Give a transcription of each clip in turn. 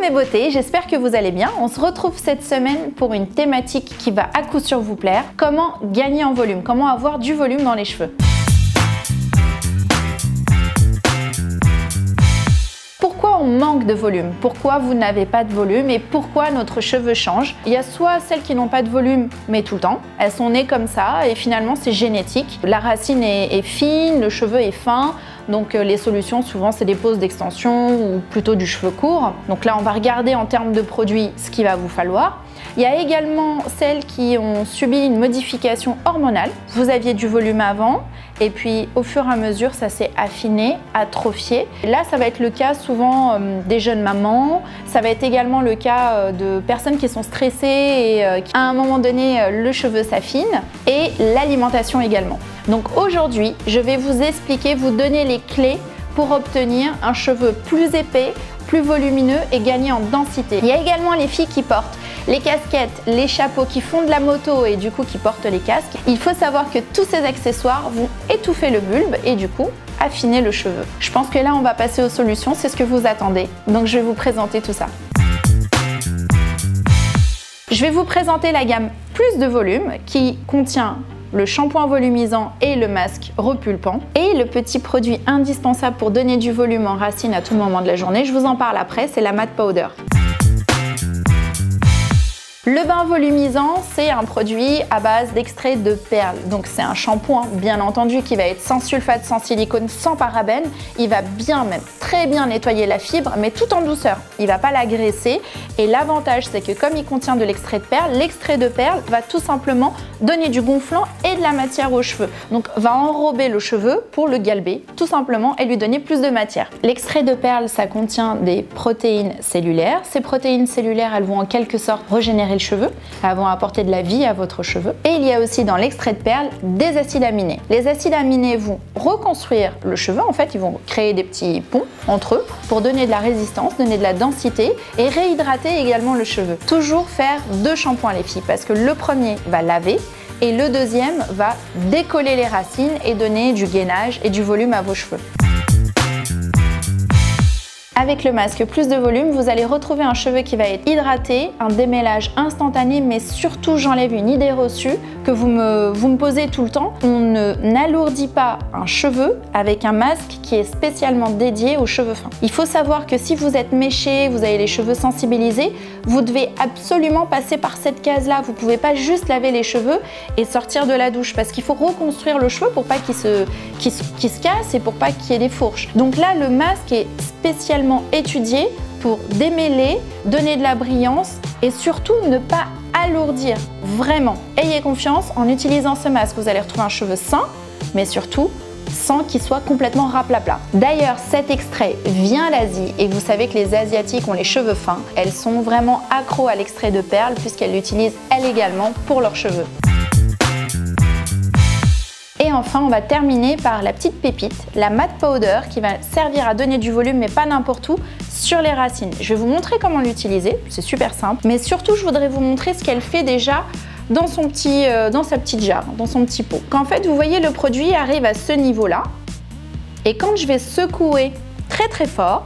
mes beautés, j'espère que vous allez bien. On se retrouve cette semaine pour une thématique qui va à coup sûr vous plaire. Comment gagner en volume, comment avoir du volume dans les cheveux. Pourquoi on manque de volume? Pourquoi vous n'avez pas de volume et pourquoi notre cheveu change? Il y a soit celles qui n'ont pas de volume mais tout le temps, elles sont nées comme ça et finalement c'est génétique. La racine est fine, le cheveu est fin, donc les solutions souvent c'est des poses d'extension ou plutôt du cheveu court. Donc là on va regarder en termes de produits ce qu'il va vous falloir. Il y a également celles qui ont subi une modification hormonale. Vous aviez du volume avant et puis au fur et à mesure ça s'est affiné, atrophié. Là ça va être le cas souvent des jeunes mamans, ça va être également le cas de personnes qui sont stressées et à un moment donné le cheveu s'affine et l'alimentation également. Donc aujourd'hui je vais vous expliquer, vous donner les clés pour obtenir un cheveu plus épais, plus volumineux et gagner en densité. Il y a également les filles qui portent les casquettes, les chapeaux, qui font de la moto et du coup qui portent les casques. Il faut savoir que tous ces accessoires vont étouffer le bulbe et du coup affiner le cheveu. Je pense que là on va passer aux solutions, c'est ce que vous attendez. Donc je vais vous présenter tout ça. Je vais vous présenter la gamme Plus de volume qui contient le shampoing volumisant et le masque repulpant et le petit produit indispensable pour donner du volume en racine à tout moment de la journée. Je vous en parle après, c'est la Matte Powder. Le bain volumisant, c'est un produit à base d'extrait de perles. Donc c'est un shampoing, bien entendu, qui va être sans sulfate, sans silicone, sans parabènes. Il va bien, même très bien nettoyer la fibre, mais tout en douceur. Il ne va pas l'agresser. Et l'avantage, c'est que comme il contient de l'extrait de perles va tout simplement donner du gonflant et de la matière aux cheveux. Donc va enrober le cheveu pour le galber, tout simplement, et lui donner plus de matière. L'extrait de perles, ça contient des protéines cellulaires. Ces protéines cellulaires, elles vont en quelque sorte régénérer le cheveu, elles vont apporter de la vie à votre cheveu. Et il y a aussi dans l'extrait de perles des acides aminés. Les acides aminés vont reconstruire le cheveu, en fait ils vont créer des petits ponts entre eux pour donner de la résistance, donner de la densité et réhydrater également le cheveu. Toujours faire 2 shampoings les filles parce que le premier va laver et le deuxième va décoller les racines et donner du gainage et du volume à vos cheveux. Avec le masque Plus de volume, vous allez retrouver un cheveu qui va être hydraté, un démêlage instantané, mais surtout j'enlève une idée reçue que vous me posez tout le temps. On n'alourdit pas un cheveu avec un masque qui est spécialement dédié aux cheveux fins. Il faut savoir que si vous êtes méché, vous avez les cheveux sensibilisés, vous devez absolument passer par cette case-là. Vous ne pouvez pas juste laver les cheveux et sortir de la douche parce qu'il faut reconstruire le cheveu pour pas qu'il se casse et pour pas qu'il y ait des fourches. Donc là, le masque est spécialement étudié pour démêler, donner de la brillance et surtout ne pas alourdir. Vraiment, ayez confiance, en utilisant ce masque, vous allez retrouver un cheveu sain, mais surtout sans qu'il soit complètement raplapla. D'ailleurs, cet extrait vient d'Asie et vous savez que les Asiatiques ont les cheveux fins. Elles sont vraiment accros à l'extrait de perles puisqu'elles l'utilisent elles également pour leurs cheveux. Et enfin, on va terminer par la petite pépite, la Matte Powder, qui va servir à donner du volume, mais pas n'importe où, sur les racines. Je vais vous montrer comment l'utiliser, c'est super simple, mais surtout, je voudrais vous montrer ce qu'elle fait déjà dans sa petite jarre, dans son petit pot. Qu'en fait, vous voyez, le produit arrive à ce niveau-là, et quand je vais secouer très très fort,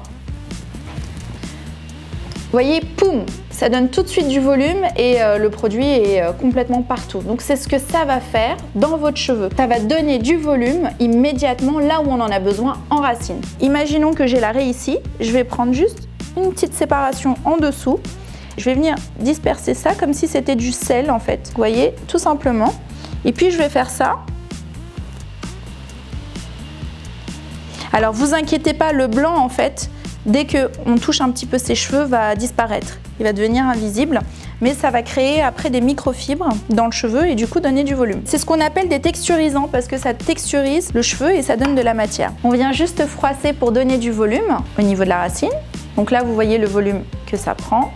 vous voyez, poum, ça donne tout de suite du volume et le produit est complètement partout. Donc c'est ce que ça va faire dans votre cheveu. Ça va donner du volume immédiatement là où on en a besoin en racine. Imaginons que j'ai la raie ici, je vais prendre juste une petite séparation en dessous. Je vais venir disperser ça comme si c'était du sel en fait. Vous voyez, tout simplement. Et puis je vais faire ça. Alors vous inquiétez pas, le blanc en fait, dès qu'on touche un petit peu ses cheveux, va disparaître. Il va devenir invisible, mais ça va créer après des microfibres dans le cheveu et du coup donner du volume. C'est ce qu'on appelle des texturisants parce que ça texturise le cheveu et ça donne de la matière. On vient juste froisser pour donner du volume au niveau de la racine. Donc là, vous voyez le volume que ça prend.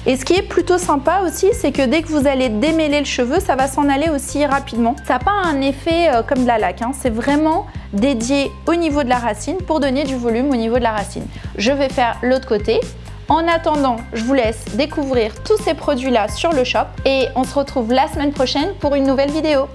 Et ce qui est plutôt sympa aussi, c'est que dès que vous allez démêler le cheveu, ça va s'en aller aussi rapidement. Ça n'a pas un effet comme de la laque, hein. C'est vraiment dédié au niveau de la racine pour donner du volume au niveau de la racine. Je vais faire l'autre côté. En attendant, je vous laisse découvrir tous ces produits-là sur le shop et on se retrouve la semaine prochaine pour une nouvelle vidéo.